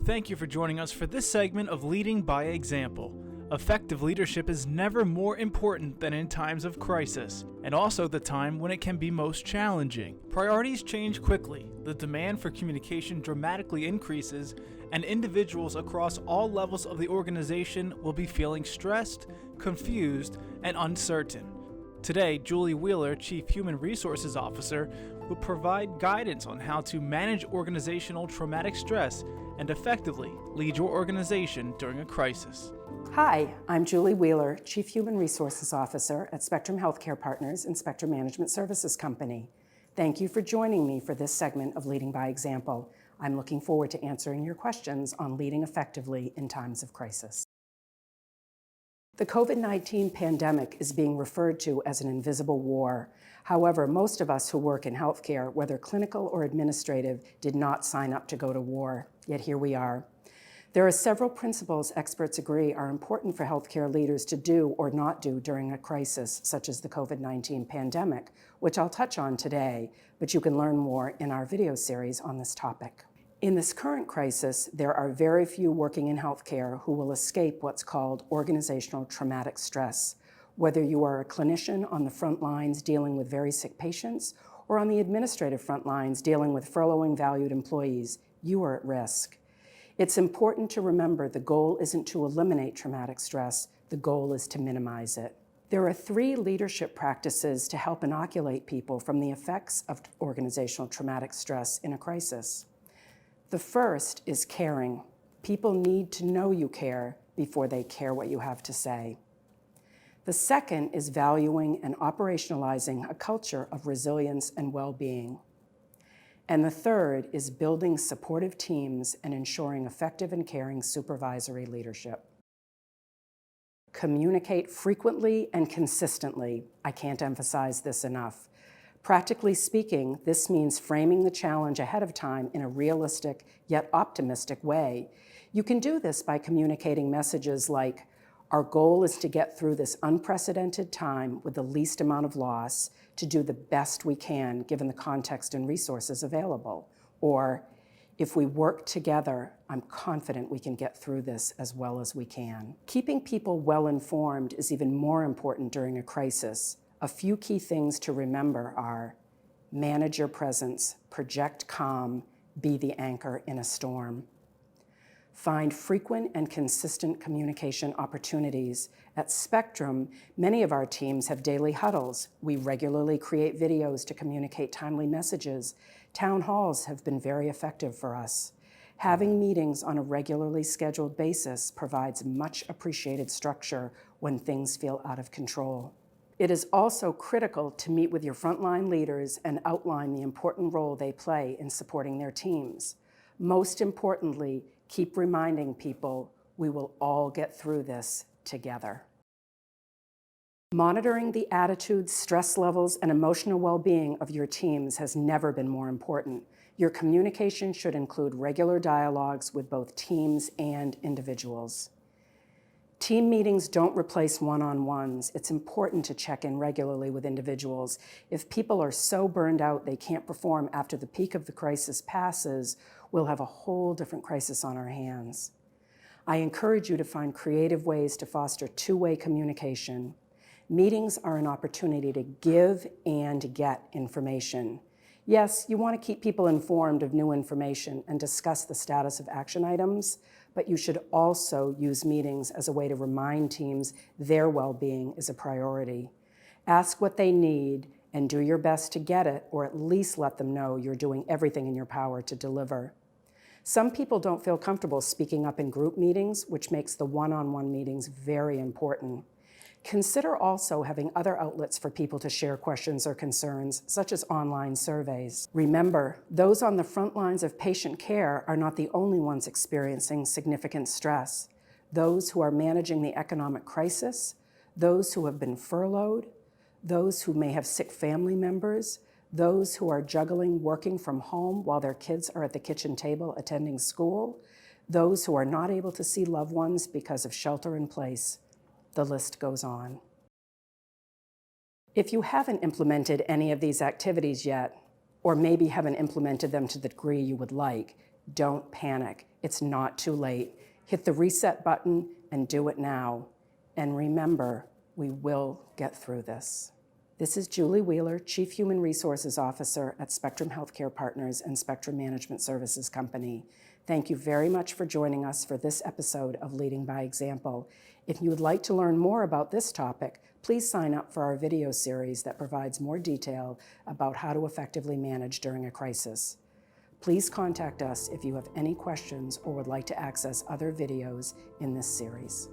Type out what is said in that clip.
Thank you for joining us for this segment of Leading by Example. Effective leadership is never more important than in times of crisis, and also the time when it can be most challenging. Priorities change quickly, the demand for communication dramatically increases, and individuals across all levels of the organization will be feeling stressed, confused, and uncertain. Today, Julie Wheeler, Chief Human Resources Officer, will provide guidance on how to manage organizational traumatic stress and effectively lead your organization during a crisis. Hi, I'm Julie Wheeler, Chief Human Resources Officer at Spectrum Healthcare Partners and Spectrum Management Services Company. Thank you for joining me for this segment of Leading by Example. I'm looking forward to answering your questions on leading effectively in times of crisis. The COVID-19 pandemic is being referred to as an invisible war. However, most of us who work in healthcare, whether clinical or administrative, did not sign up to go to war, yet here we are. There are several principles experts agree are important for healthcare leaders to do or not do during a crisis such as the COVID-19 pandemic, which I'll touch on today, but you can learn more in our video series on this topic. In this current crisis, there are very few working in healthcare who will escape what's called organizational traumatic stress. Whether you are a clinician on the front lines dealing with very sick patients or on the administrative front lines dealing with furloughing valued employees, you are at risk. It's important to remember the goal isn't to eliminate traumatic stress, the goal is to minimize it. There are 3 leadership practices to help inoculate people from the effects of organizational traumatic stress in a crisis. The first is caring. People need to know you care before they care what you have to say. The second is valuing and operationalizing a culture of resilience and well-being. And the third is building supportive teams and ensuring effective and caring supervisory leadership. Communicate frequently and consistently. I can't emphasize this enough. Practically speaking, this means framing the challenge ahead of time in a realistic yet optimistic way. You can do this by communicating messages like, our goal is to get through this unprecedented time with the least amount of loss, to do the best we can given the context and resources available. Or, if we work together, I'm confident we can get through this as well as we can. Keeping people well informed is even more important during a crisis. A few key things to remember are manage your presence, project calm, be the anchor in a storm. Find frequent and consistent communication opportunities. At Spectrum, many of our teams have daily huddles. We regularly create videos to communicate timely messages. Town halls have been very effective for us. Having meetings on a regularly scheduled basis provides much appreciated structure when things feel out of control. It is also critical to meet with your frontline leaders and outline the important role they play in supporting their teams. Most importantly, keep reminding people we will all get through this together. Monitoring the attitudes, stress levels, and emotional well-being of your teams has never been more important. Your communication should include regular dialogues with both teams and individuals. Team meetings don't replace one-on-ones. It's important to check in regularly with individuals. If people are so burned out they can't perform after the peak of the crisis passes, we'll have a whole different crisis on our hands. I encourage you to find creative ways to foster two-way communication. Meetings are an opportunity to give and get information. Yes, you want to keep people informed of new information and discuss the status of action items, but you should also use meetings as a way to remind teams their well-being is a priority. Ask what they need and do your best to get it, or at least let them know you're doing everything in your power to deliver. Some people don't feel comfortable speaking up in group meetings, which makes the one-on-one meetings very important. Consider also having other outlets for people to share questions or concerns, such as online surveys. Remember, those on the front lines of patient care are not the only ones experiencing significant stress. Those who are managing the economic crisis, those who have been furloughed, those who may have sick family members, those who are juggling working from home while their kids are at the kitchen table attending school, those who are not able to see loved ones because of shelter in place. The list goes on. If you haven't implemented any of these activities yet, or maybe haven't implemented them to the degree you would like, don't panic. It's not too late. Hit the reset button and do it now. And remember, we will get through this. This is Julie Wheeler, Chief Human Resources Officer at Spectrum Healthcare Partners and Spectrum Management Services Company. Thank you very much for joining us for this episode of Leading by Example. If you would like to learn more about this topic, please sign up for our video series that provides more detail about how to effectively manage during a crisis. Please contact us if you have any questions or would like to access other videos in this series.